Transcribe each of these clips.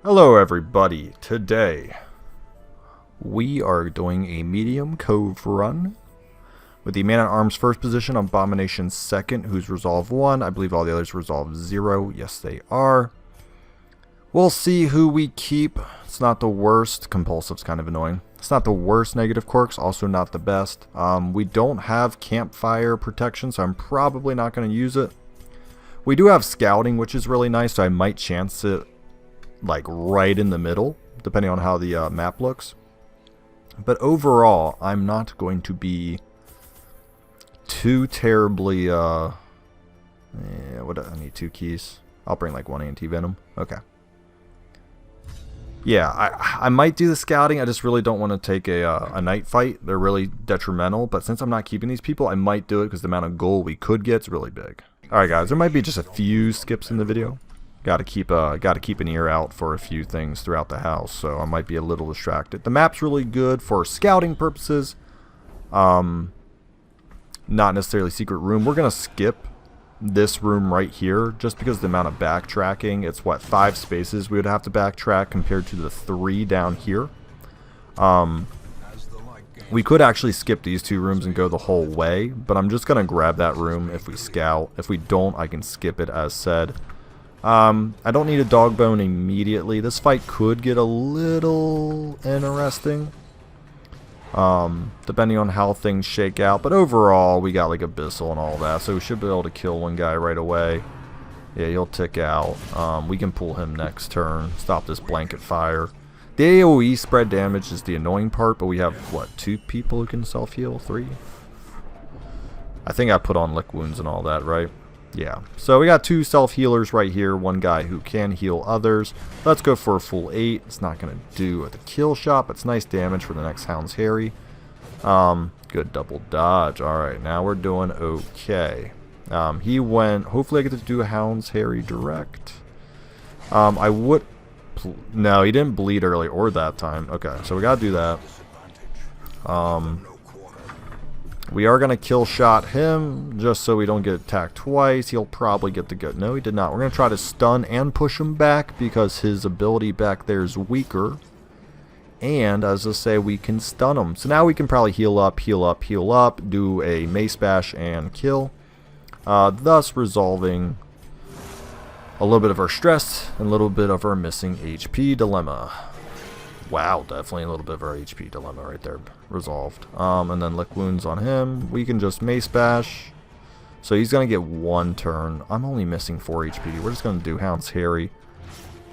Hello everybody, today we are doing a medium cove run with the man-at-arms first position, Abomination second, who's resolve 1. I believe all the others resolve 0. Yes they are. We'll see who we keep. It's not the worst. Compulsive's kind of annoying. It's not the worst negative quirks, also not the best. We don't have campfire protection, so I'm probably not going to use it. We do have scouting, which is really nice, so I might chance it like right in the middle, depending on how the map looks. But overall, I'm not going to be too terribly I need 2 keys. I'll bring like 1 anti-venom. Okay. Yeah, I might do the scouting. I just really don't want to take a night fight. They're really detrimental, but since I'm not keeping these people, I might do it because the amount of gold we could get is really big. Alright guys, there might be just a few skips in the video. Gotta keep an ear out for a few things throughout the house, so I might be a little distracted. The map's really good for scouting purposes. Not necessarily secret room. We're gonna skip this room right here just because of the amount of backtracking. It's what, 5 spaces we would have to backtrack compared to the 3 down here. We could actually skip these 2 rooms and go the whole way, but I'm just gonna grab that room if we scout. If we don't, I can skip it as said. I don't need a dog bone immediately. This fight could get a little interesting, depending on how things shake out. But overall, we got like Abyssal and all that, so we should be able to kill one guy right away. Yeah, he'll tick out. We can pull him next turn. Stop this blanket fire. The AoE spread damage is the annoying part, but we have, what, 2 people who can self-heal? 3? I think I put on lick wounds and all that, right? Yeah, so we got 2 self-healers right here, 1 guy who can heal others. Let's go for a full 8. It's not going to do at the kill shot, but it's nice damage for the next Hound's Harry. Good double dodge. Alright, now we're doing okay. He went, hopefully I get to do a Hound's Harry direct. I would, no, he didn't bleed early or that time. Okay, so we got to do that. We are going to kill shot him just so we don't get attacked twice. He'll probably get the good. No, he did not. We're going to try to stun and push him back because his ability back there is weaker. And as I say, we can stun him. So now we can probably heal up, heal up, heal up, do a mace bash and kill. Thus resolving a little bit of our stress and a little bit of our missing HP dilemma. Wow, definitely a little bit of our HP dilemma right there resolved. And then lick wounds on him. We can just mace bash. So he's going to get 1 turn. I'm only missing 4 HP. We're just going to do Hound's Harry.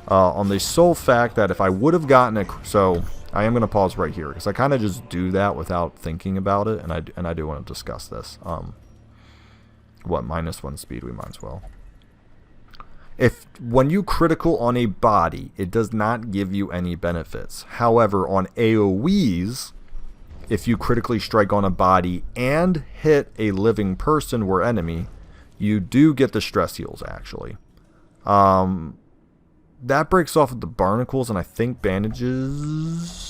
On the sole fact that if I would have gotten a... So I am going to pause right here because I kind of just do that without thinking about it. And I do want to discuss this. What, -1 speed? We might as well. When you critical on a body, it does not give you any benefits. However, on AoEs, if you critically strike on a body and hit a living person or enemy, you do get the stress heals, actually. That breaks off with the barnacles and I think bandages.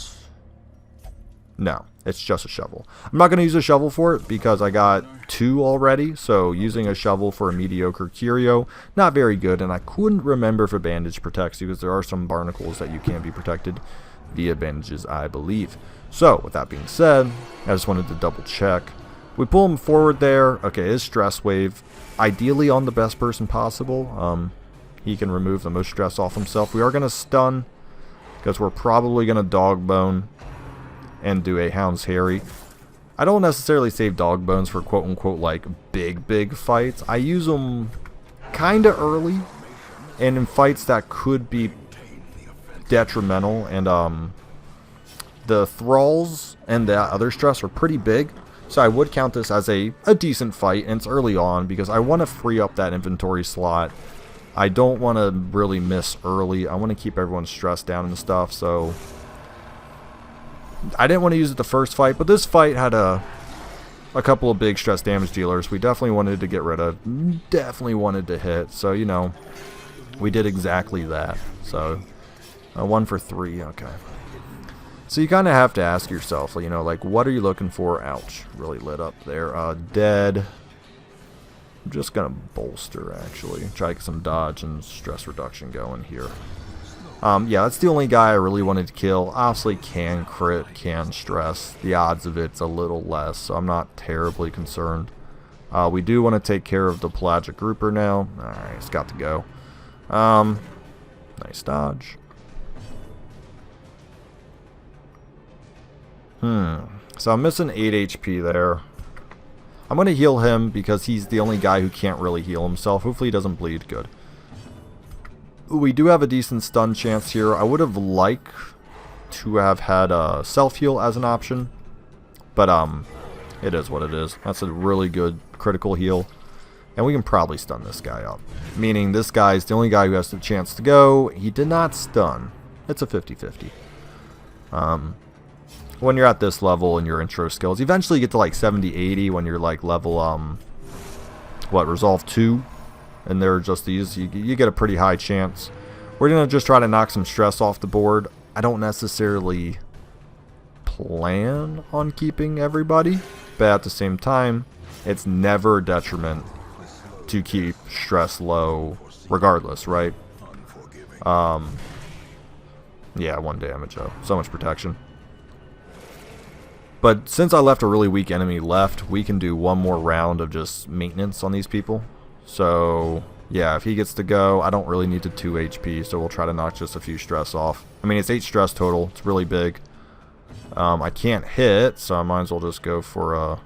No, it's just a shovel. I'm not going to use a shovel for it because I got 2 already. So using a shovel for a mediocre curio, not very good. And I couldn't remember if a bandage protects you because there are some barnacles that you can be protected via bandages, I believe. So with that being said, I just wanted to double check. We pull him forward there. Okay, his stress wave, ideally on the best person possible. He can remove the most stress off himself. We are going to stun because we're probably going to dog bone and do a Hound's Harry. I don't necessarily save dog bones for quote-unquote like big fights. I use them kind of early and in fights that could be detrimental. And the thralls and the other stress are pretty big. So I would count this as a decent fight, and it's early on because I want to free up that inventory slot. I don't want to really miss early. I want to keep everyone's stress down and stuff, so... I didn't want to use it the first fight, but this fight had a couple of big stress damage dealers we definitely wanted to get rid of. Definitely wanted to hit. So, you know, we did exactly that. So, 1 for 3. Okay. So you kind of have to ask yourself, you know, like, what are you looking for? Ouch. Really lit up there. Dead. I'm just going to bolster, actually. Try to get some dodge and stress reduction going here. Yeah, that's the only guy I really wanted to kill. Obviously can crit, can stress. The odds of it's a little less, so I'm not terribly concerned. We do want to take care of the pelagic grouper now. Alright, it's got to go. Nice dodge. So I'm missing 8 HP there. I'm going to heal him because he's the only guy who can't really heal himself. Hopefully he doesn't bleed. Good. We do have a decent stun chance here. I would have liked to have had a self-heal as an option. But it is what it is. That's a really good critical heal. And we can probably stun this guy up. Meaning this guy's the only guy who has the chance to go. He did not stun. It's a 50-50. When you're at this level in your intro skills, eventually you get to like 70-80 when you're like level, Resolve 2. And they're just these, you get a pretty high chance. We're going to just try to knock some stress off the board. I don't necessarily plan on keeping everybody, but at the same time, it's never a detriment to keep stress low regardless, right? Yeah, 1 damage, oh, so much protection. But since I left a really weak enemy left, we can do one more round of just maintenance on these people. So, yeah, if he gets to go, I don't really need the 2 HP, so we'll try to knock just a few stress off. I mean, it's 8 stress total. It's really big. I can't hit, so I might as well just go for a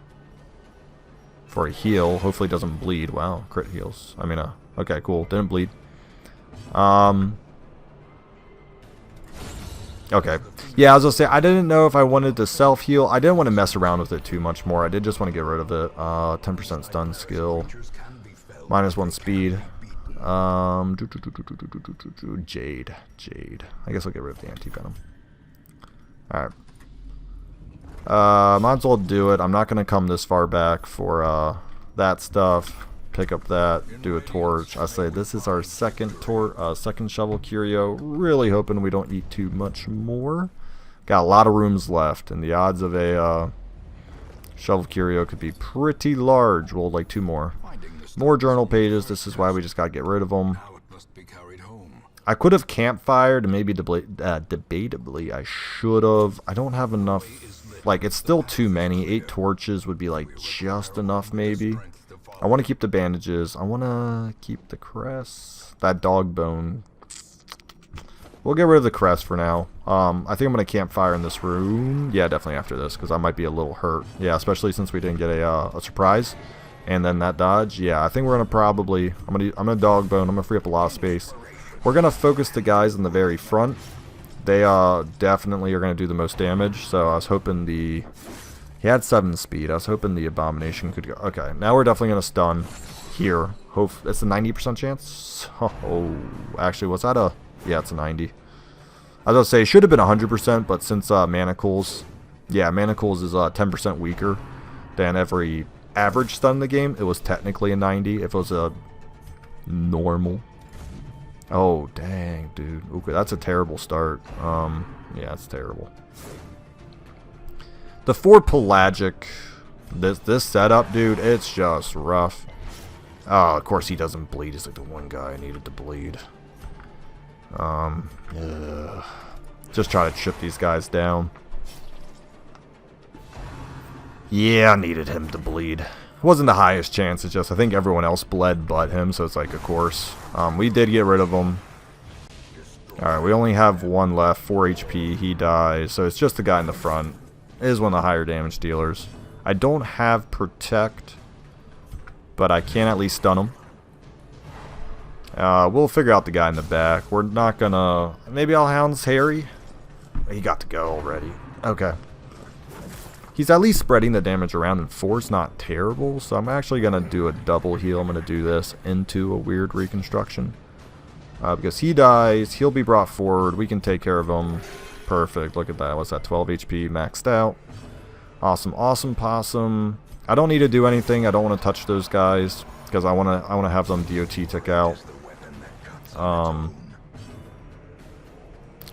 heal. Hopefully it doesn't bleed. Wow, crit heals. I mean, okay, cool. Didn't bleed. Okay. Yeah, I was going to say, I didn't know if I wanted to self-heal. I didn't want to mess around with it too much more. I did just want to get rid of it. 10% stun skill. -1 speed. Jade. I guess I'll get rid of the anti-venom. Alright. Might as well do it. I'm not going to come this far back for that stuff. Pick up that. Do a torch. I say this is our second shovel curio. Really hoping we don't eat too much more. Got a lot of rooms left, and the odds of a shovel curio could be pretty large. We'll like 2 more. More journal pages. This is why we just gotta get rid of them. I could have campfired, and maybe debatably I should have. I don't have enough. Like, it's still too many. 8 torches would be like just enough, maybe. I want to keep the bandages. I want to keep the crest. That dog bone. We'll get rid of the crest for now. I think I'm going to campfire in this room. Yeah, definitely after this, because I might be a little hurt. Yeah, especially since we didn't get a surprise. And then that dodge. Yeah, I think we're going to probably... I'm gonna dog bone. I'm going to free up a lot of space. We're going to focus the guys in the very front. They definitely are going to do the most damage. So I was hoping the... He had 7 speed. I was hoping the abomination could go. Okay, now we're definitely going to stun here. Hope it's a 90% chance. Oh, actually, was that a... Yeah, it's a 90. I was going to say, it should have been 100%, but since manacles... Yeah, manacles is 10% weaker than every average stun in the game. It was technically a 90 if it was a normal. Oh, dang, dude. Okay, that's a terrible start. Yeah, it's terrible. The 4 pelagic, this setup, dude, it's just rough. Oh, of course he doesn't bleed. He's like the one guy I needed to bleed. Just try to chip these guys down. Yeah, I needed him to bleed. It wasn't the highest chance. It's just I think everyone else bled but him, so it's like, of course. We did get rid of him. Alright, we only have 1 left. 4 HP. He dies. So it's just the guy in the front. It is one of the higher damage dealers. I don't have protect, but I can at least stun him. We'll figure out the guy in the back. We're not gonna... Maybe I'll hound Harry. He got to go already. Okay. He's at least spreading the damage around, and 4's not terrible, so I'm actually going to do a double heal. I'm going to do this into a weird reconstruction. Because he dies, he'll be brought forward. We can take care of him. Perfect. Look at that. What's that? 12 HP maxed out. Awesome, awesome possum. I don't need to do anything. I don't want to touch those guys because I want to have them DOT tick out.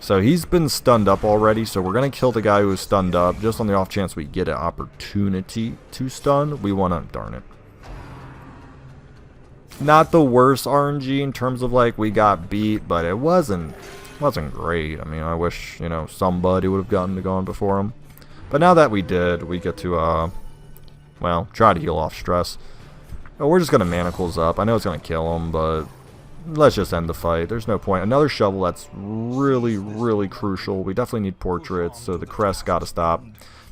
So he's been stunned up already, so we're going to kill the guy who is stunned up. Just on the off chance we get an opportunity to stun, we want to... Darn it. Not the worst RNG in terms of, like, we got beat, but it wasn't Wasn't great. I mean, I wish, you know, somebody would have gotten to going before him. But now that we did, we get to, well, try to heal off stress. Oh, we're just going to manacles up. I know it's going to kill him, but let's just end the fight. There's no point. Another shovel that's really, really crucial. We definitely need portraits, so the crests got to stop.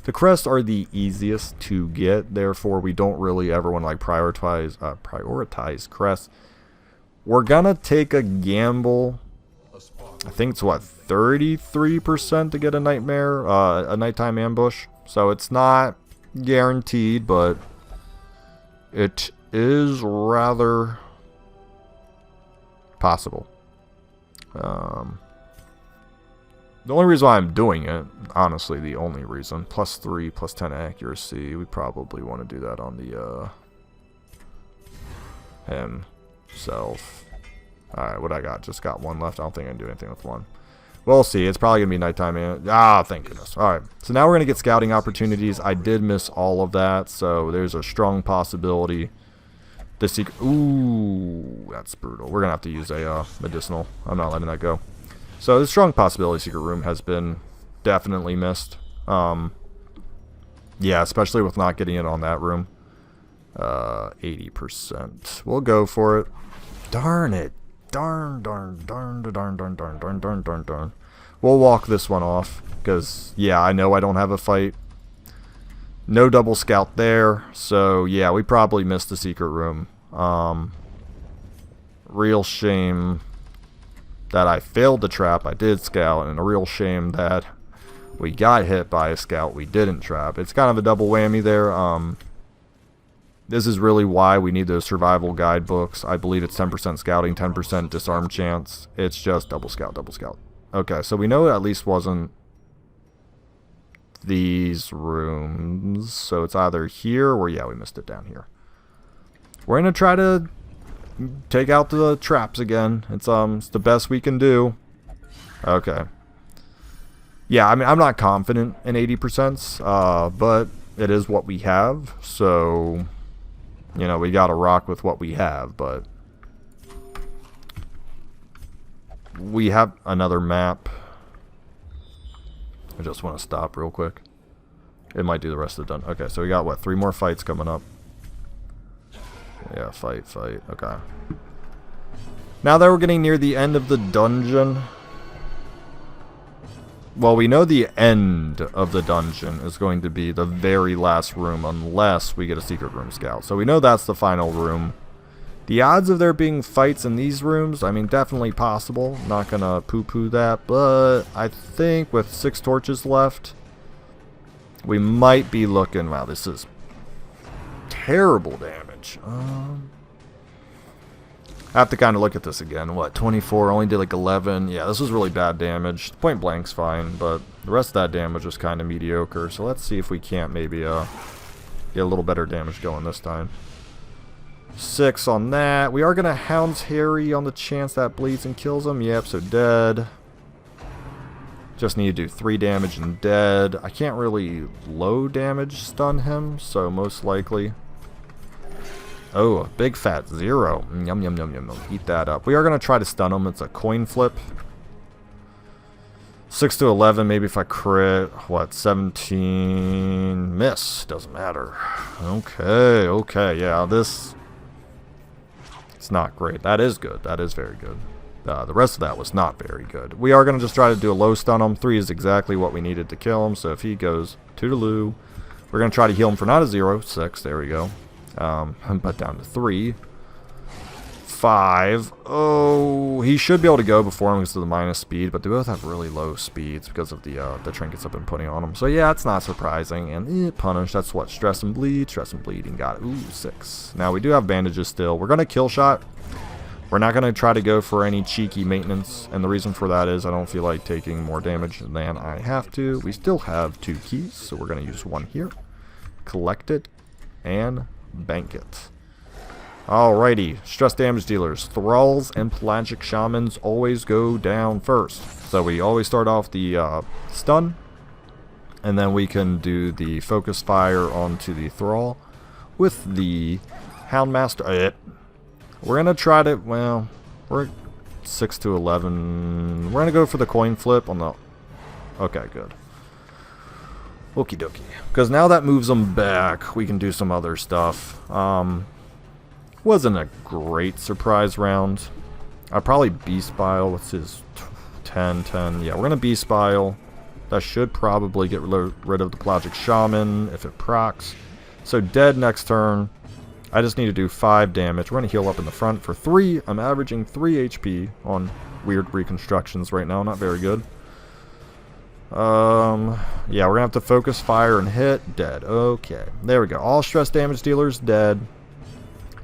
The crests are the easiest to get, therefore we don't really ever want to like prioritize crests. We're going to take a gamble. I think it's what, 33% to get a nightmare, a nighttime ambush. So it's not guaranteed, but it is rather possible. The only reason why I'm doing it, honestly, the only reason, +3, +10 accuracy, we probably want to do that on the himself. Alright, what I got? Just got one left. I don't think I can do anything with one. We'll see. It's probably going to be nighttime. Ah, thank goodness. Alright, so now we're going to get scouting opportunities. I did miss all of that, so there's a strong possibility. The secret... Ooh, that's brutal. We're going to have to use a medicinal. I'm not letting that go. So the strong possibility secret room has been definitely missed. Yeah, especially with not getting it on that room. 80%. We'll go for it. Darn it. Darn. We'll walk this one off. Because, yeah, I know I don't have a fight. No double scout there. So, yeah, we probably missed the secret room. Real shame that I failed the trap. I did scout. And a real shame that we got hit by a scout we didn't trap. It's kind of a double whammy there. This is really why we need those survival guidebooks. I believe it's 10% scouting, 10% disarm chance. It's just double scout, double scout. Okay, so we know it at least wasn't these rooms. So it's either here or, yeah, we missed it down here. We're going to try to take out the traps again. It's the best we can do. Okay. Yeah, I mean, I'm not confident in 80%, but it is what we have. So, you know, we got to rock with what we have, but we have another map. I just want to stop real quick. It might do the rest of the dungeon. Okay, so we got, what, 3 more fights coming up. Yeah, fight. Okay. Now that we're getting near the end of the dungeon. Well, we know the end of the dungeon is going to be the very last room unless we get a secret room scout. So we know that's the final room. The odds of there being fights in these rooms, I mean, definitely possible. Not gonna poo-poo that, but I think with 6 torches left, we might be looking... Wow, this is terrible damage. I have to kind of look at this again. What, 24? Only did like 11. Yeah, this was really bad damage. Point blank's fine, but the rest of that damage was kind of mediocre. So let's see if we can't maybe get a little better damage going this time. 6 on that. We are going to Hound's Harry on the chance that bleeds and kills him. Yep, so dead. Just need to do 3 damage and dead. I can't really low damage stun him, so most likely... Oh, a big fat 0. Yum, yum, yum, yum. Eat that up. We are going to try to stun him. It's a coin flip. 6 to 11. Maybe if I crit. What? 17. Miss. Doesn't matter. Okay. Yeah, this... It's not great. That is good. That is very good. The rest of that was not very good. We are going to just try to do a low stun on him. 3 is exactly what we needed to kill him. So if he goes toodaloo, we're going to try to heal him for not a 0. 6. There we go. But down to 3. 5. Oh, he should be able to go before him because of the minus speed, but they both have really low speeds because of the trinkets I've been putting on them. So yeah, it's not surprising. And punish. That's what, stress and bleeding. Got it. Ooh, 6. Now we do have bandages still. We're gonna kill shot. We're not gonna try to go for any cheeky maintenance, and the reason for that is I don't feel like taking more damage than I have to. We still have 2 keys, so we're gonna use 1 here. Collect it and bank it. Alrighty, stress damage dealers. Thralls and pelagic shamans always go down first. So we always start off the stun, and then we can do the focus fire onto the thrall with the houndmaster. We're gonna try to, well, 6 to 11. We're going to go for the coin flip on the... Okay, good. Okie dokie. Because now that moves them back, we can do some other stuff. Wasn't a great surprise round. I'll probably Beast Bile. What's his 10, 10? Yeah, we're going to Beast Bile. That should probably get rid of the Pelagic Shaman if it procs. So dead next turn. I just need to do 5 damage. We're going to heal up in the front for 3. I'm averaging 3 HP on weird reconstructions right now. Not very good. Yeah, we're going to have to focus fire and hit. Dead. Okay. There we go. All stress damage dealers dead.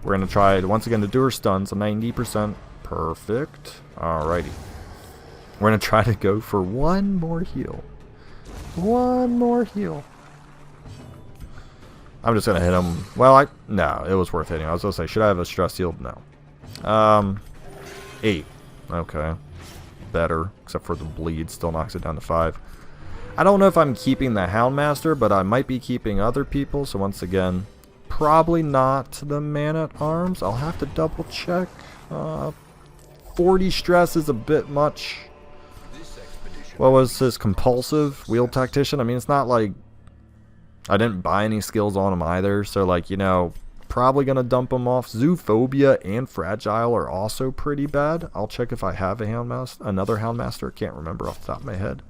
We're going to try, once again, to do her stuns. A 90%. Perfect. Alrighty. We're going to try to go for 1 more heal. 1 more heal. I'm just going to hit him. Well, no, it was worth hitting. I was going to say, should I have a stress heal? No. 8. Okay. Better, except for the bleed. Still knocks it down to 5. I don't know if I'm keeping the Houndmaster, but I might be keeping other people. So once again, probably not the Man-at-Arms. I'll have to double check. 40 stress is a bit much. What was his compulsive wheel tactician? I mean, it's not like I didn't buy any skills on him either. So like, you know, probably going to dump him off. Zoophobia and Fragile are also pretty bad. I'll check if I have a Houndmaster, another Houndmaster. Can't remember off the top of my head.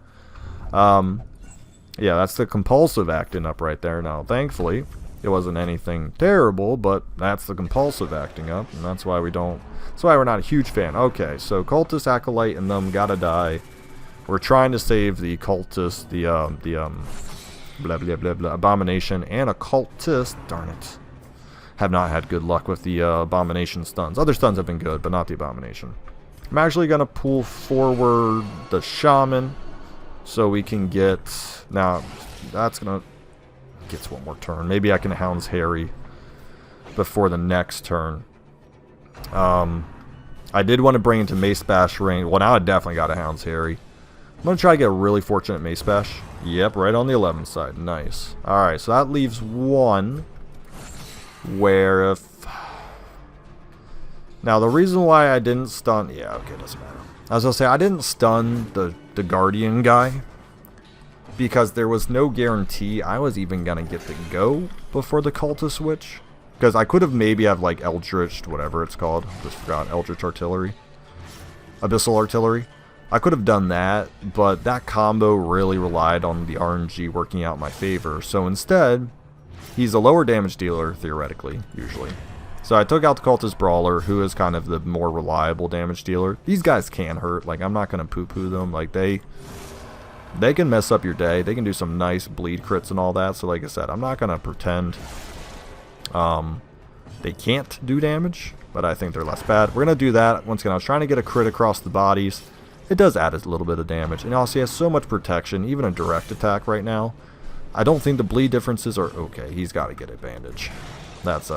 Yeah, that's the compulsive acting up right there. Now, thankfully, it wasn't anything terrible, but that's the compulsive acting up, and that's why we don't. That's why we're not a huge fan. Okay, so Cultist, Acolyte, and them gotta die. We're trying to save the Cultist, the blah blah blah blah Abomination, and a Cultist. Darn it. Have not had good luck with the Abomination stuns. Other stuns have been good, but not the Abomination. I'm actually gonna pull forward the Shaman, so we can get. Now, that's gonna gets one more turn. Maybe I can Hound's Harry before the next turn. I did want to bring into Mace Bash range. Well, now I definitely got a Hound's Harry. I'm going to try to get a really fortunate Mace Bash. Yep, right on the 11 side. Nice. Alright, so that leaves one where if... Now, the reason why I didn't stun... Yeah, okay, doesn't matter. I was going to say, I didn't stun the Guardian guy because there was no guarantee I was even going to get to go before the Cultist switch. Because I could have maybe have like Eldritch, whatever it's called. Just forgot. Eldritch Artillery. Abyssal Artillery. I could have done that, but that combo really relied on the RNG working out in my favor. So instead, he's a lower damage dealer, theoretically, usually. So I took out the Cultist Brawler, who is kind of the more reliable damage dealer. These guys can hurt. Like, I'm not going to poo-poo them. Like, they can mess up your day. They can do some nice bleed crits and all that. So like I said, I'm not going to pretend they can't do damage, but I think they're less bad. We're going to do that. Once again, I was trying to get a crit across the bodies. It does add a little bit of damage. And also, he has so much protection, even a direct attack right now. I don't think the bleed differences are okay. He's got to get a bandage. That's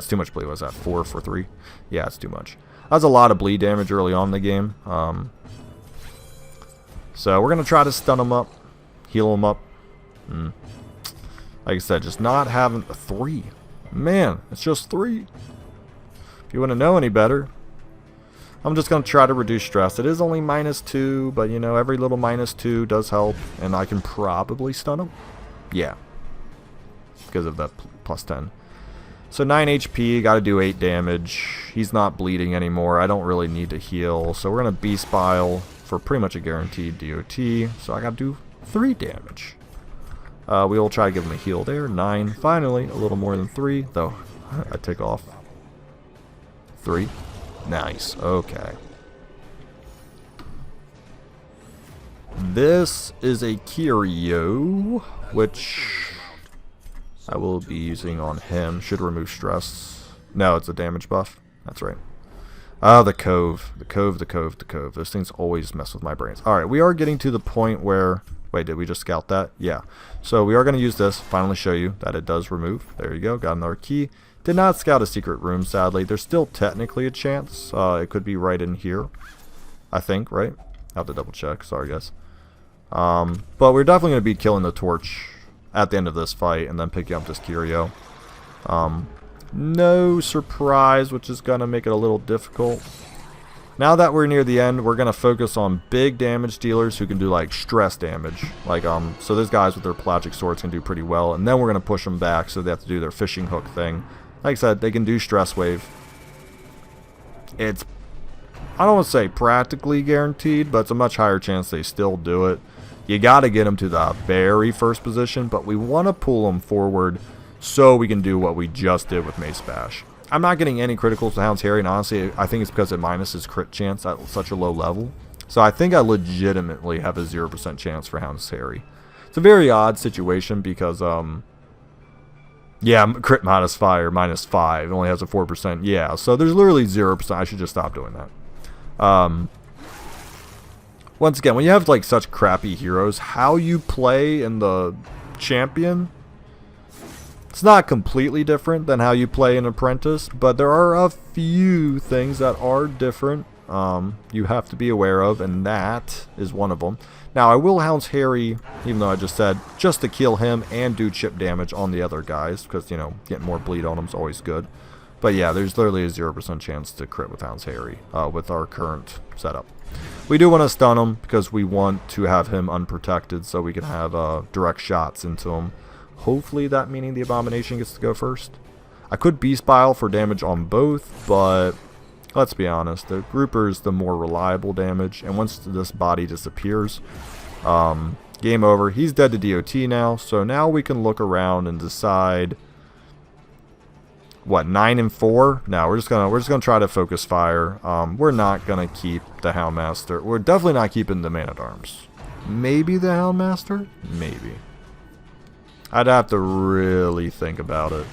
too much bleed. Was that 4 for 3? Yeah, it's too much. That's a lot of bleed damage early on in the game. So we're going to try to stun him up, heal him up. Like I said, just not having a 3. Man, it's just 3. If you want to know any better, I'm just going to try to reduce stress. It is only -2, but you know, every little -2 does help, and I can probably stun him. Yeah, because of that +10. So 9 HP, got to do 8 damage. He's not bleeding anymore. I don't really need to heal, so we're going to Beast Bile for pretty much a guaranteed DOT. So I got to do 3 damage. We will try to give him a heal there. 9. Finally, a little more than 3, though. I take off 3. Nice. Okay. This is a Curio, which I will be using on him. Should remove stress. No, it's a damage buff. That's right. The Cove. The Cove, the Cove, the Cove. Those things always mess with my brains. Alright, we are getting to the point where... Wait, did we just scout that? Yeah. So we are going to use this. Finally show you that it does remove. There you go. Got another key. Did not scout a secret room, sadly. There's still technically a chance. It could be right in here. I think, right? I have to double check. Sorry, guys. But we're definitely going to be killing the torch at the end of this fight and then picking up this Curio. No surprise, which is going to make it a little difficult. Now that we're near the end, we're going to focus on big damage dealers who can do like stress damage. Like so those guys with their pelagic swords can do pretty well, and then we're going to push them back so they have to do their fishing hook thing. Like I said, they can do stress wave. It's, I don't want to say practically guaranteed, but it's a much higher chance they still do it. You got to get them to the very first position, but we want to pull them forward so we can do what we just did with Mace Bash. I'm not getting any criticals to Hound's Harry, and honestly, I think it's because it minuses crit chance at such a low level. So I think I legitimately have a 0% chance for Hound's Harry. It's a very odd situation because, yeah, crit minus fire, minus 5. It only has a 4%. Yeah, so there's literally 0%. I should just stop doing that. Once again, when you have like such crappy heroes, how you play in the champion, it's not completely different than how you play in Apprentice, but there are a few things that are different you have to be aware of, and that is one of them. Now, I will Hound's Harry, even though I just said, just to kill him and do chip damage on the other guys, because, you know, getting more bleed on them is always good. But yeah, there's literally a 0% chance to crit with Hound's Harry with our current setup. We do want to stun him because we want to have him unprotected so we can have direct shots into him. Hopefully that meaning the Abomination gets to go first. I could Beast Bile for damage on both, but let's be honest, the Grouper is the more reliable damage, and once this body disappears, game over. He's dead to DOT now, so now we can look around and decide, what, 9 and 4? No, we're just gonna try to focus fire. We're not gonna keep the Houndmaster. We're definitely not keeping the Man-at-Arms. Maybe the Houndmaster? Maybe. I'd have to really think about it.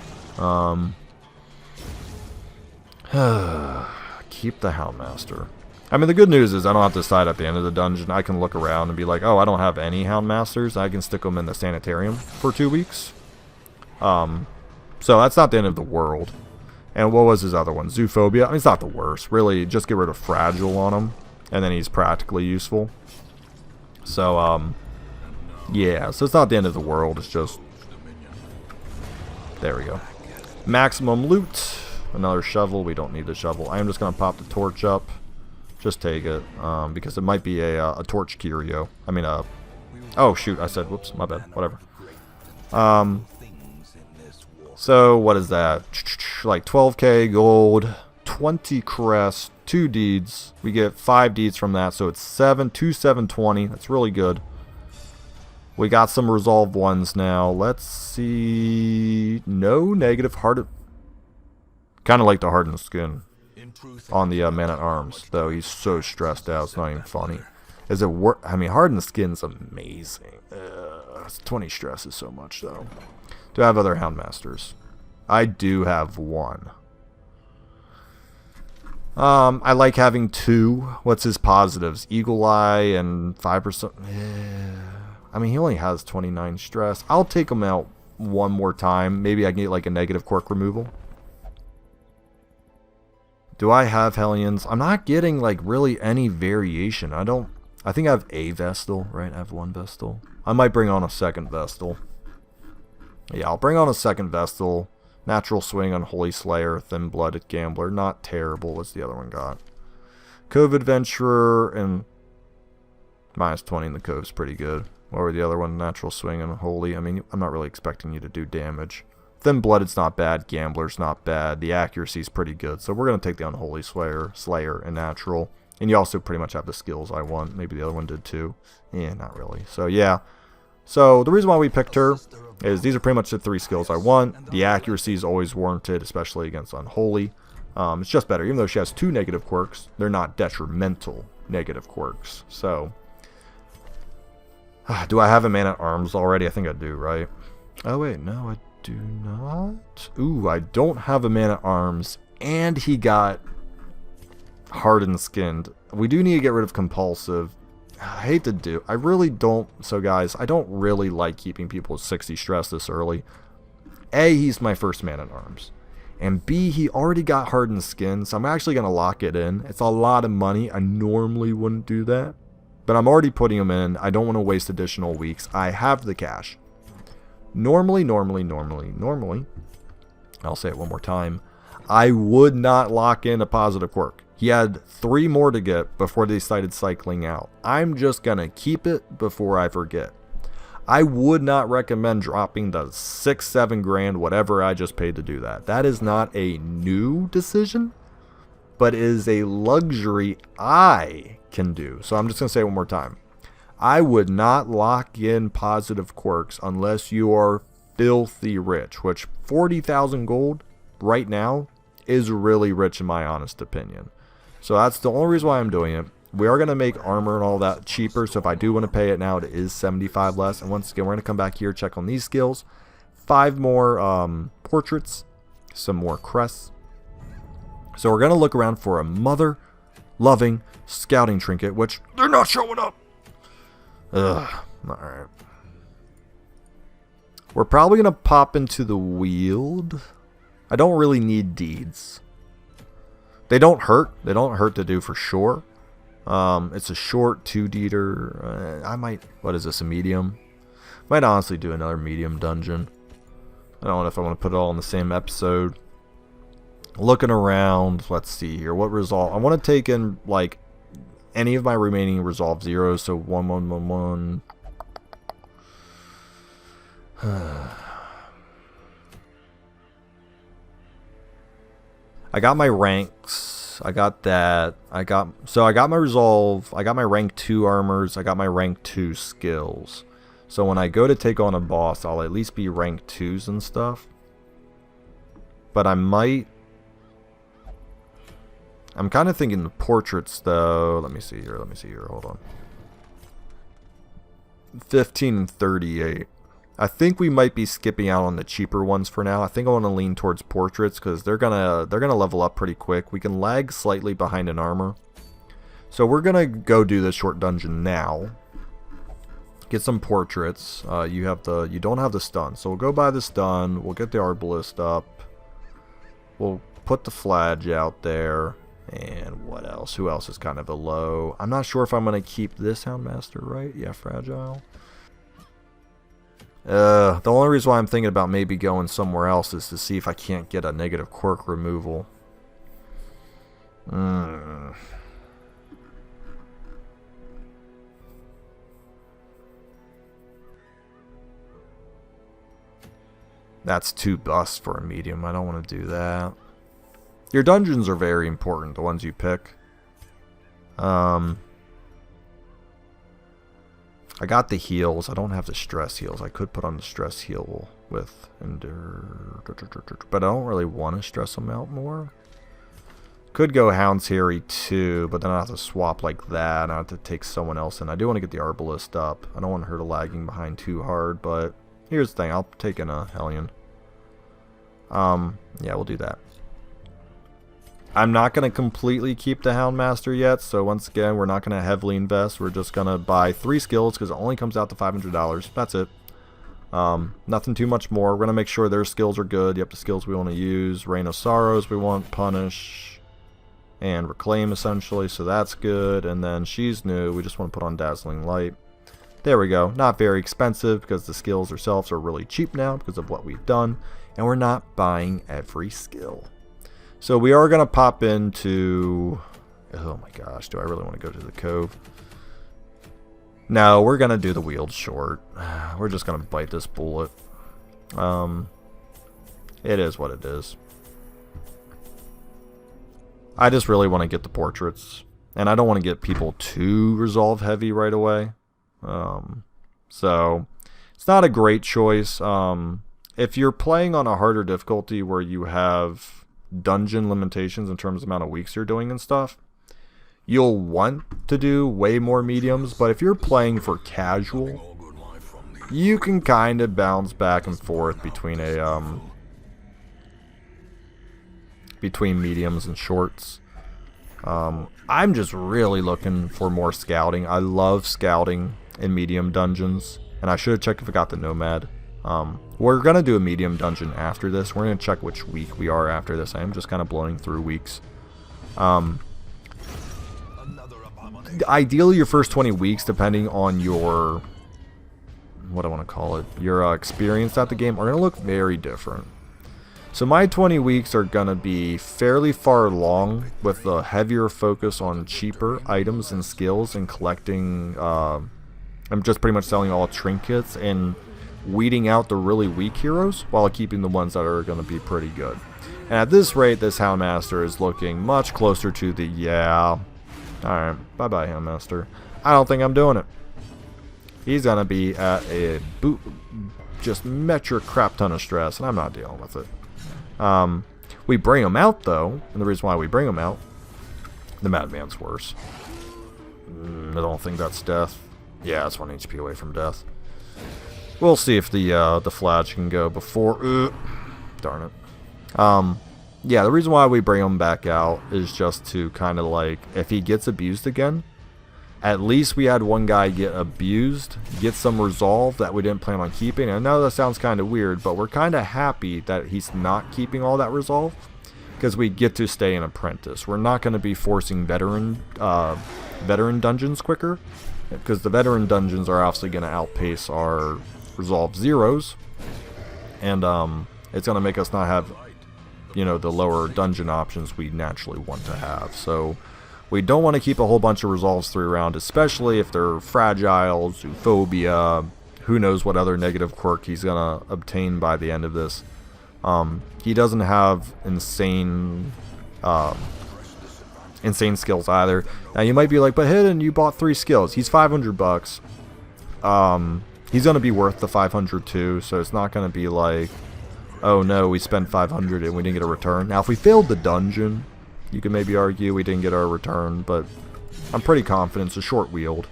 Keep the Houndmaster. I mean, the good news is I don't have to decide at the end of the dungeon. I can look around and be like, oh, I don't have any Houndmasters. I can stick them in the sanitarium for 2 weeks. So that's not the end of the world. And what was his other one? Zoophobia? I mean, it's not the worst. Really, just get rid of Fragile on him, and then he's practically useful. So, yeah, so it's not the end of the world. It's just... There we go. Maximum loot. Another shovel. We don't need the shovel. I am just going to pop the torch up. Just take it. Because it might be a torch curio. I mean, oh, shoot. I said, whoops, my bad. Whatever. So, what is that? Like 12k gold, 20 crests, 2 deeds. We get 5 deeds from that, so it's 720. That's really good. We got some resolve ones now. Let's see. No negative heart. Kind of like the hardened skin on the Man-at-Arms, though. He's so stressed out, it's not even funny. Is it worth? I mean, hardened skin's amazing. 20 stress is so much, though. Do I have other Houndmasters? I do have one. I like having 2. What's his positives? Eagle Eye and 5%. I mean, he only has 29 stress. I'll take him out one more time. Maybe I can get like a negative quirk removal. Do I have Hellions? I'm not getting like really any variation. I think I have a Vestal, right? I have 1 Vestal. I might bring on a second Vestal. Yeah, I'll bring on a second Vestal. Natural Swing on Holy Slayer. Thin-Blooded Gambler. Not terrible as the other one got. Cove Adventurer and minus 20 in the Cove's pretty good. What were the other one? Natural Swing and Holy. I mean, I'm not really expecting you to do damage. Thin-Blooded's not bad. Gambler's not bad. The accuracy's pretty good. So we're going to take the Unholy Slayer, and Natural. And you also pretty much have the skills I want. Maybe the other one did too. Yeah, not really. So yeah. So the reason why we picked her is these are pretty much the 3 skills I want. The accuracy is always warranted, especially against Unholy. It's just better. Even though she has 2 negative quirks, they're not detrimental negative quirks. So, do I have a Man-at-Arms already? I think I do, right? Oh, wait. No, I do not. Ooh, I don't have a Man-at-Arms. And he got hardened skinned. We do need to get rid of compulsive. I hate to do. I really don't. So guys, I don't really like keeping people with 60 stress this early. A, he's my first Man-at-Arms. And B, he already got hardened skin, so I'm actually going to lock it in. It's a lot of money. I normally wouldn't do that. But I'm already putting him in. I don't want to waste additional weeks. I have the cash. Normally, I'll say it one more time. I would not lock in a positive quirk. He had 3 more to get before they started cycling out. I'm just going to keep it before I forget. I would not recommend dropping the 6-7 grand, whatever I just paid to do that. That is not a new decision, but is a luxury I can do. So I'm just going to say it one more time. I would not lock in positive quirks unless you are filthy rich, which 40,000 gold right now is really rich in my honest opinion. So that's the only reason why I'm doing it. We are going to make armor and all that cheaper, so if I do want to pay it now, it is 75 less. And once again, we're going to come back here, check on these skills. 5 more portraits, some more crests. So we're going to look around for a mother-loving scouting trinket, which they're not showing up. Ugh, alright. We're probably going to pop into the Wield. I don't really need deeds. They don't hurt. They don't hurt to do for sure. It's a short 2-deeder. I might... What is this, a medium? Might honestly do another medium dungeon. I don't know if I want to put it all in the same episode. Looking around. Let's see here. What resolve? I want to take in, like, any of my remaining resolve zeros. So 1, 1, 1, 1. I got my ranks. I got that. I got my resolve. I got my rank 2 armors. I got my rank 2 skills. So when I go to take on a boss, I'll at least be rank 2s and stuff. But I might... I'm kind of thinking the portraits though. Let me see here. Let me see here. Hold on. 15 and 38. I think we might be skipping out on the cheaper ones for now. I think I want to lean towards portraits because they're gonna level up pretty quick. We can lag slightly behind an armor, so we're gonna go do this short dungeon now. Get some portraits. You don't have the stun, so we'll go buy the stun. We'll get the arbalist up. We'll put the flag out there, and what else? Who else is kind of a low? I'm not sure if I'm gonna keep this Houndmaster, right? Yeah, fragile. The only reason why I'm thinking about maybe going somewhere else is to see if I can't get a negative quirk removal. That's 2 busts for a medium. I don't want to do that. Your dungeons are very important, the ones you pick. I got the heals. I don't have the stress heals. I could put on the stress heal with endure, but I don't really want to stress them out more. Could go Hound's Harry too, but then I have to swap like that, and I have to take someone else in. I do want to get the arbalist up. I don't want her to lagging behind too hard, but here's the thing. I'll take in a Hellion. Yeah, we'll do that. I'm not going to completely keep the Houndmaster yet, so once again, we're not going to heavily invest. We're just going to buy 3 skills because it only comes out to $500. That's it. Nothing too much more. We're going to make sure their skills are good. Yep, the skills we want to use. Reign of Sorrows we want, Punish, and Reclaim essentially, so that's good. And then she's new. We just want to put on Dazzling Light. There we go. Not very expensive because the skills themselves are really cheap now because of what we've done. And we're not buying every skill. So we are going to pop into... Oh my gosh, do I really want to go to the Cove? No, we're going to do the Wield short. We're just going to bite this bullet. It is what it is. I just really want to get the portraits. And I don't want to get people too resolve heavy right away. So, it's not a great choice. If you're playing on a harder difficulty where you have dungeon limitations in terms of amount of weeks you're doing and stuff, you'll want to do way more mediums. But if you're playing for casual, you can kind of bounce back and forth between a between mediums and shorts. I'm just really looking for more scouting. I love scouting in medium dungeons, and I should have checked if I got the Nomad. We're going to do a medium dungeon after this. We're going to check which week we are after this. I am just kind of blowing through weeks. Ideally, your first 20 weeks, depending on your... what I want to call it, your experience at the game, are going to look very different. So my 20 weeks are going to be fairly far along with a heavier focus on cheaper items and skills and collecting. I'm just pretty much selling all trinkets and weeding out the really weak heroes while keeping the ones that are going to be pretty good. And at this rate, this Houndmaster is looking much closer to the, yeah. Alright, bye-bye Houndmaster. I don't think I'm doing it. He's going to be at a just metric crap ton of stress, and I'm not dealing with it. We bring him out, though, and the reason why we bring him out, the Madman's worse. I don't think that's death. Yeah, it's 1 HP away from death. We'll see if the flash can go before... darn it. Yeah, the reason why we bring him back out is just to kind of like, if he gets abused again, at least we had one guy get abused, get some resolve that we didn't plan on keeping. I know that sounds kind of weird, but we're kind of happy that he's not keeping all that resolve because we get to stay an apprentice. We're not going to be forcing veteran dungeons quicker because the veteran dungeons are obviously going to outpace our resolve zeros, and it's going to make us not have, you know, the lower dungeon options we naturally want to have. So we don't want to keep a whole bunch of resolves 3 around, especially if they're fragile, zoophobia, who knows what other negative quirk he's going to obtain by the end of this. He doesn't have insane skills either. Now you might be like, but Hidden, you bought 3 skills. He's $500. He's going to be worth the 500 too, so it's not going to be like, oh no, we spent 500 and we didn't get a return. Now if we failed the dungeon, you could maybe argue we didn't get our return, but I'm pretty confident it's a short wield.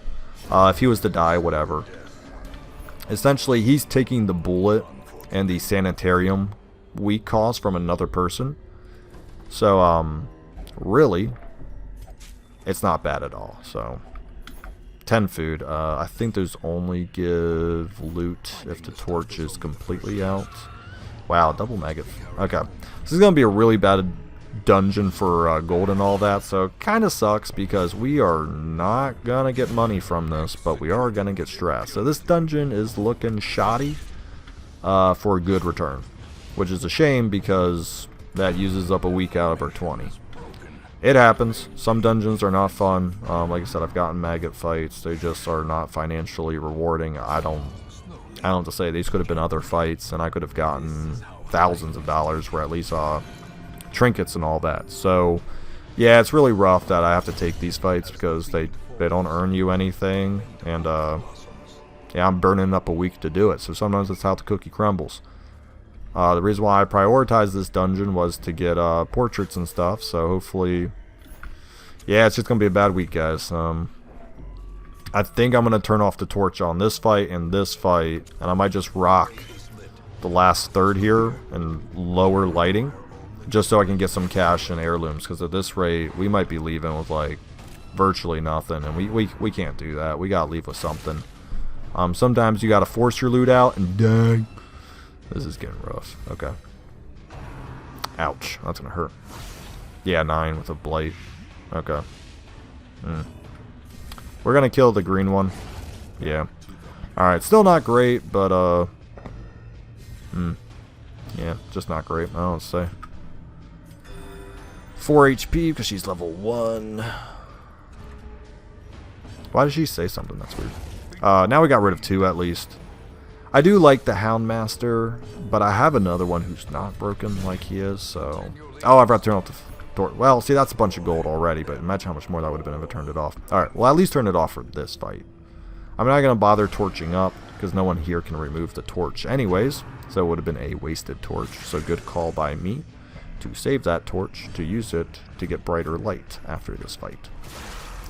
If he was to die, whatever. Essentially, he's taking the bullet and the sanitarium weak cost from another person. So, really, it's not bad at all. So, 10 food. I think those only give loot if the torch is completely out. Wow, double maggot. Okay, this is going to be a really bad dungeon for gold and all that, so it kind of sucks because we are not going to get money from this, but we are going to get stress. So this dungeon is looking shoddy for a good return, which is a shame because that uses up a week out of our 20. It happens. Some dungeons are not fun. Like I said, I've gotten maggot fights. They just are not financially rewarding. I don't have to say, these could have been other fights, and I could have gotten thousands of dollars for at least trinkets and all that. So, yeah, it's really rough that I have to take these fights because they don't earn you anything, and yeah, I'm burning up a week to do it. So sometimes that's how the cookie crumbles. The reason why I prioritized this dungeon was to get portraits and stuff. So hopefully, yeah, it's just gonna be a bad week, guys. I think I'm going to turn off the torch on this fight and this fight, and I might just rock the last third here and lower lighting, just so I can get some cash and heirlooms, because at this rate, we might be leaving with, like, virtually nothing, and we can't do that. We got to leave with something. Sometimes you got to force your loot out, and dang, this is getting rough. Okay. Ouch, that's going to hurt. Yeah, 9 with a blight. Okay. We're gonna kill the green one. Yeah. Alright, still not great, but yeah, just not great, I don't say. 4 HP because she's level 1. Why did she say something? That's weird. Now we got rid of 2 at least. I do like the Houndmaster, but I have another one who's not broken like he is, so... Oh, I forgot to turn off the... Well, see, that's a bunch of gold already, but imagine how much more that would have been if I turned it off. Alright, well, at least turn it off for this fight. I'm not going to bother torching up, because no one here can remove the torch anyways, so it would have been a wasted torch. So good call by me to save that torch, to use it to get brighter light after this fight.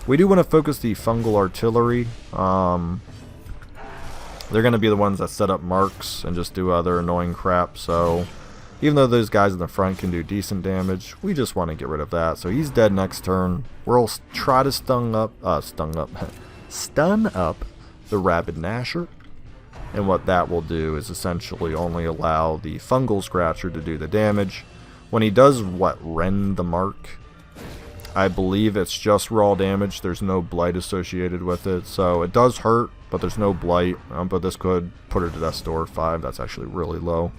We do want to focus the fungal artillery. They're going to be the ones that set up marks and just do other annoying crap, so... Even though those guys in the front can do decent damage, we just want to get rid of that. So he's dead next turn. We'll try to stun up the Rabid Gnasher. And what that will do is essentially only allow the Fungal Scratcher to do the damage. When he does, rend the mark, I believe it's just raw damage. There's no blight associated with it. So it does hurt, but there's no blight. But this could put her to Death's Door 5. That's actually really low.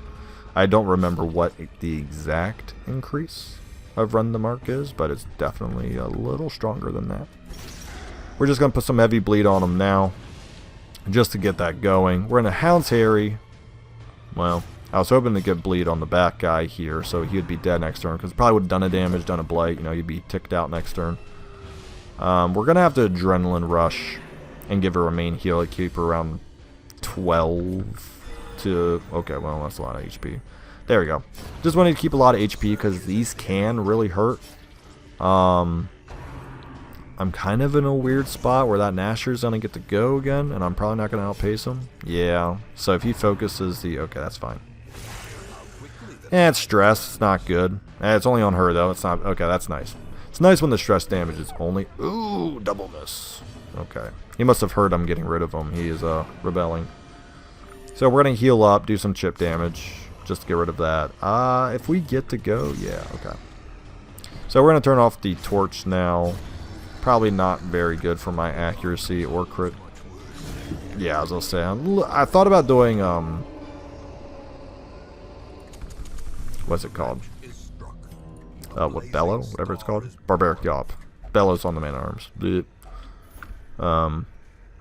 I don't remember what the exact increase of Run the Mark is, but it's definitely a little stronger than that. We're just going to put some heavy bleed on him now, just to get that going. We're in a Hound's Harry. Well, I was hoping to get bleed on the back guy here, so he would be dead next turn, because probably would have done a damage, done a blight, you know, he'd be ticked out next turn. We're going to have to Adrenaline Rush and give her a main heal to keep her around 12 to... Okay, well, that's a lot of HP. There we go. Just wanted to keep a lot of HP, because these can really hurt. I'm kind of in a weird spot where that Nasher's going to get to go again, and I'm probably not going to outpace him. Yeah, so if he focuses the... Okay, that's fine. It's stress. It's not good. It's only on her, though. It's not... Okay, that's nice. It's nice when the stress damage is only... Ooh, double miss. Okay. He must have heard I'm getting rid of him. He is rebelling. So we're going to heal up, do some chip damage, just to get rid of that. If we get to go... Yeah, okay. So we're going to turn off the torch now. Probably not very good for my accuracy or crit. Yeah, as I'll say, I thought about doing what's it called? What, Bellow? Whatever it's called. Barbaric Yawp. Bellow's on the man arms.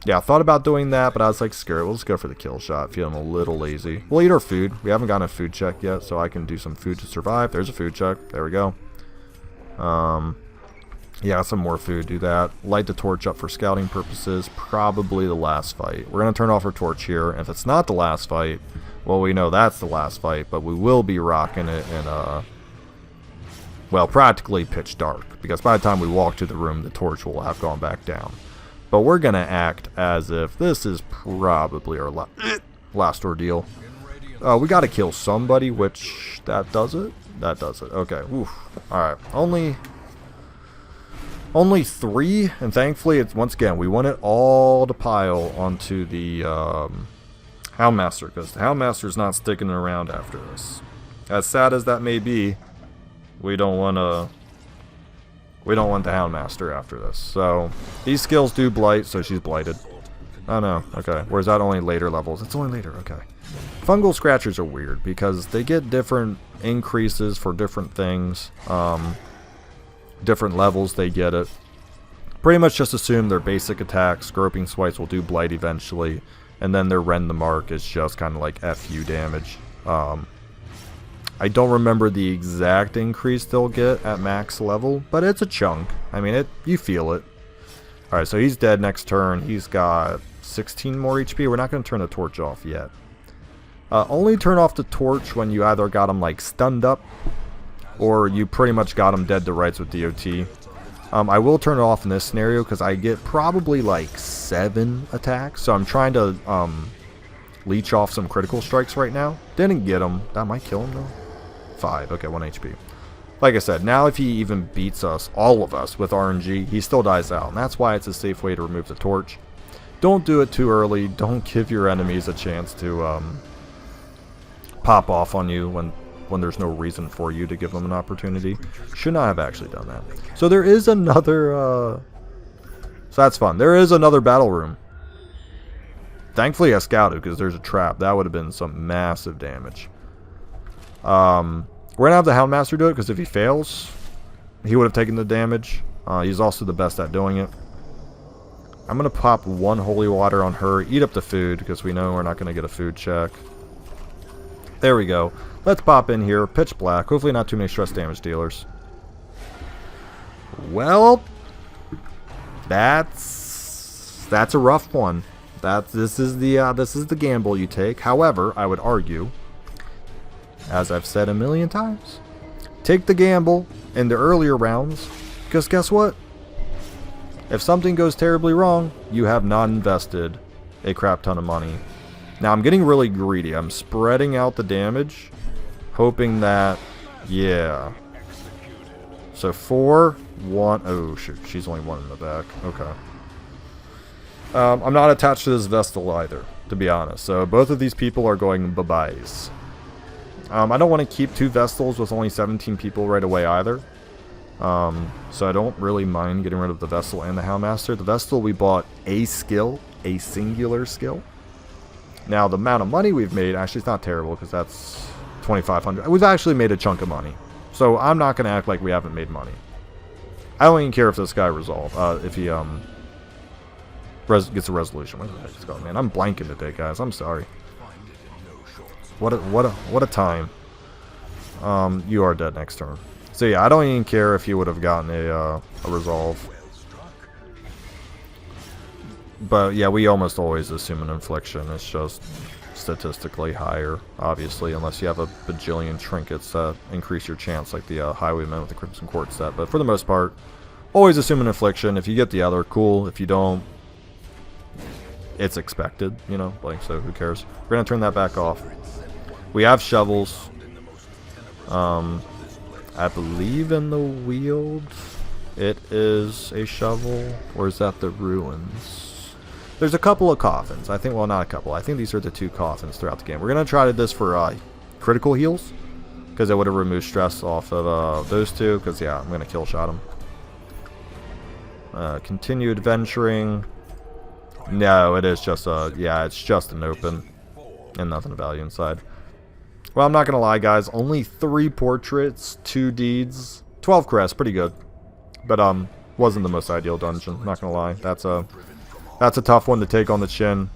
Yeah, I thought about doing that, but I was like, screw it. We'll just go for the kill shot. Feeling a little lazy. We'll eat our food. We haven't gotten a food check yet, so I can do some food to survive. There's a food check. There we go. Yeah, some more food, do that. Light the torch up for scouting purposes. Probably the last fight. We're going to turn off our torch here. And if it's not the last fight, well, we know that's the last fight. But we will be rocking it in, well, practically pitch dark. Because by the time we walk to the room, the torch will have gone back down. But we're going to act as if this is probably our last ordeal. We got to kill somebody, which that does it. That does it. Okay. Oof. Alright. Only 3, and thankfully, it's once again, we want it all to pile onto the Houndmaster, because the Houndmaster's not sticking around after this. As sad as that may be, we don't want the Houndmaster after this. So, these skills do blight, so she's blighted. Oh no, okay. Whereas that only later levels? It's only later, okay. Fungal Scratchers are weird, because they get different increases for different things. Different levels they get it. Pretty much just assume their basic attacks, Groping Swipes will do blight eventually, and then their Rend the Mark is just kind of like FU damage. I don't remember the exact increase they'll get at max level, but it's a chunk. I mean, you feel it. Alright, so he's dead next turn. He's got 16 more HP. We're not going to turn the torch off yet. Only turn off the torch when you either got him like stunned up, or you pretty much got him dead to rights with DOT. I will turn it off in this scenario because I get probably like 7 attacks. So I'm trying to leech off some critical strikes right now. Didn't get him. That might kill him though. 5. Okay, 1 HP. Like I said, now if he even beats us, all of us, with RNG, he still dies out. And that's why it's a safe way to remove the torch. Don't do it too early. Don't give your enemies a chance to pop off on you when there's no reason for you to give them an opportunity. Should not have actually done that. So there is another, so that's fun. There is another battle room. Thankfully I scouted because there's a trap. That would have been some massive damage. We're going to have the Houndmaster do it because if he fails, he would have taken the damage. He's also the best at doing it. I'm going to pop 1 holy water on her, eat up the food because we know we're not going to get a food check. There we go. Let's pop in here. Pitch black. Hopefully not too many stress damage dealers. Well, that's a rough one. This is the gamble you take. However, I would argue, as I've said a million times, take the gamble in the earlier rounds, because guess what? If something goes terribly wrong, you have not invested a crap ton of money. Now I'm getting really greedy. I'm spreading out the damage, hoping that, yeah. So 4, 1. Oh shoot, she's only 1 in the back. Okay. I'm not attached to this Vestal either, to be honest. So both of these people are going bye-byes. I don't want to keep 2 Vestals with only 17 people right away either. So I don't really mind getting rid of the Vestal and the Houndmaster. The Vestal we bought a skill, a singular skill. Now the amount of money we've made, actually it's not terrible because that's 2,500. We've actually made a chunk of money. So I'm not going to act like we haven't made money. I don't even care if this guy if he gets a resolution. Where the heck is going, man? I'm blanking today, guys. I'm sorry. What a time. You are dead next turn. So yeah, I don't even care if he would have gotten a resolve. But yeah, we almost always assume an infliction. It's just statistically higher, obviously, unless you have a bajillion trinkets that increase your chance, like the Highwayman with the Crimson Court set. But for the most part, always assume an infliction. If you get the other, cool. If you don't, it's expected, you know, like, so who cares? We're gonna turn that back off. We have shovels. I believe in the Weald it is a shovel, or is that the ruins? There's a couple of coffins. I think, well, not a couple. I think these are the 2 coffins throughout the game. We're going to try this for critical heals, because it would have removed stress off of those 2, because, yeah, I'm going to kill shot them. Continue adventuring. No, it is just yeah, it's just an open, and nothing of value inside. Well, I'm not going to lie, guys. Only 3 portraits, 2 deeds, 12 crests, pretty good. But, wasn't the most ideal dungeon, not going to lie. That's a tough one to take on the chin.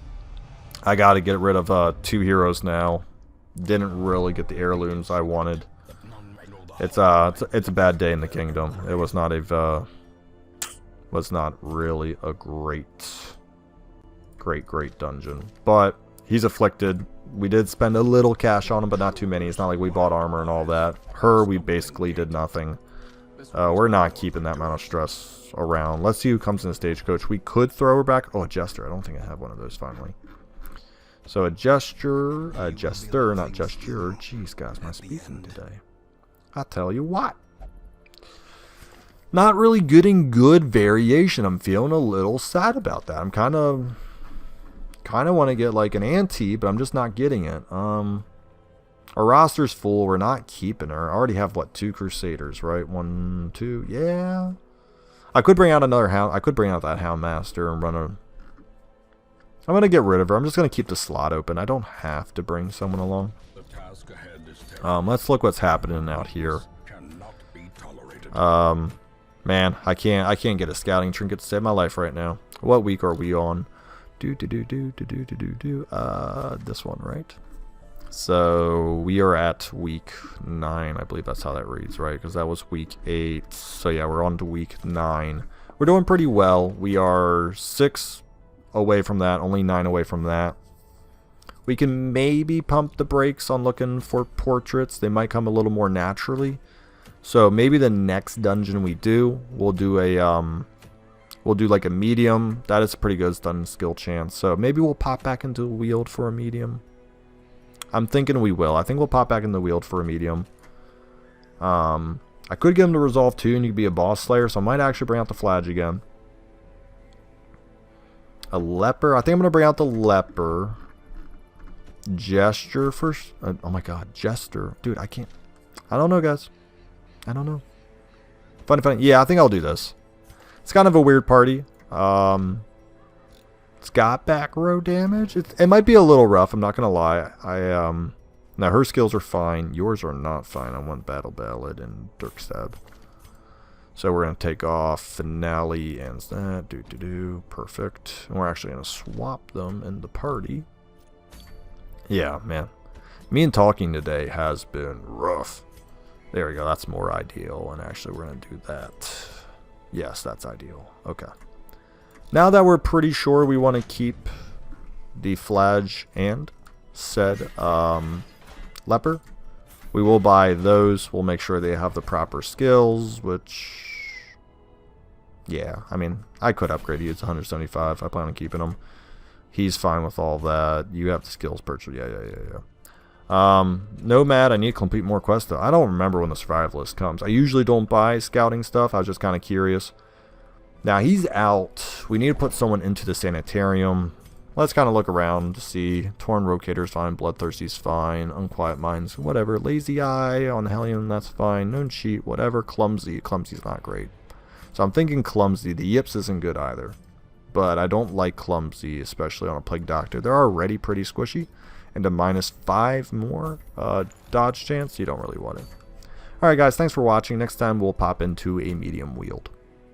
I got to get rid of 2 heroes now. Didn't really get the heirlooms I wanted. It's a bad day in the kingdom. It was not really a great dungeon. But he's afflicted. We did spend a little cash on him, but not too many. It's not like we bought armor and all that. We basically did nothing. We're not keeping that amount of stress around. Let's see who comes in the stagecoach. We could throw her back. Oh, a jester. I don't think I have one of those finally. So a jester, not gesture. Jeez, guys, my speaking today. I tell you what. Not really getting good variation. I'm feeling a little sad about that. I'm kind of want to get like an anti, but I'm just not getting it. Our roster's full. We're not keeping her. I already have, what, 2 Crusaders, right? 1, 2, yeah. I could bring out another Hound. I could bring out that Houndmaster and run a... I'm going to get rid of her. I'm just going to keep the slot open. I don't have to bring someone along. Let's look what's happening out here. Man, I can't get a scouting trinket to save my life right now. What week are we on? This one, right? So we are at week 9. I believe that's how that reads, right? Because that was week 8. So yeah, we're on to week 9. We're doing pretty well. We are 6 away from that, only 9 away from that. We can maybe pump the brakes on looking for portraits. They might come a little more naturally. So maybe the next dungeon we do, we'll do like a medium. That is a pretty good stun skill chance. So maybe we'll pop back into a Weald for a medium. I'm thinking we will. I think we'll pop back in the Weald for a medium. I could get him to resolve 2 and you could be a boss slayer, so I might actually bring out the Flage again. A leper. I think I'm going to bring out the leper. Gesture first. Oh my god, jester. Dude, I can't. I don't know, guys. I don't know. Funny. Yeah, I think I'll do this. It's kind of a weird party. It's got back row damage. It might be a little rough, I'm not gonna lie. Now her skills are fine. Yours are not fine. I want Battle Ballad and Dirkstab. So we're gonna take off Finale and that. Perfect. And we're actually gonna swap them in the party. Yeah, man. Me and talking today has been rough. There we go. That's more ideal. And actually, we're gonna do that. Yes, that's ideal. Okay. Now that we're pretty sure we want to keep the Flage and said leper, we will buy those. We'll make sure they have the proper skills, which, yeah, I mean, I could upgrade you. It's 175. I plan on keeping them. He's fine with all that. You have the skills purchase. Yeah. Nomad, I need to complete more quests though. I don't remember when the survivalist comes. I usually don't buy scouting stuff. I was just kind of curious. Now he's out. We need to put someone into the sanitarium. Let's kind of look around to see. Torn Rocator's fine. Bloodthirsty's fine. Unquiet Minds, whatever. Lazy Eye on the Hellion, that's fine. Known Cheat, whatever. Clumsy. Clumsy's not great. So I'm thinking Clumsy. The Yips isn't good either. But I don't like Clumsy, especially on a Plague Doctor. They're already pretty squishy. and a -5 more dodge chance, you don't really want it. Alright guys, thanks for watching. Next time we'll pop into a medium wield.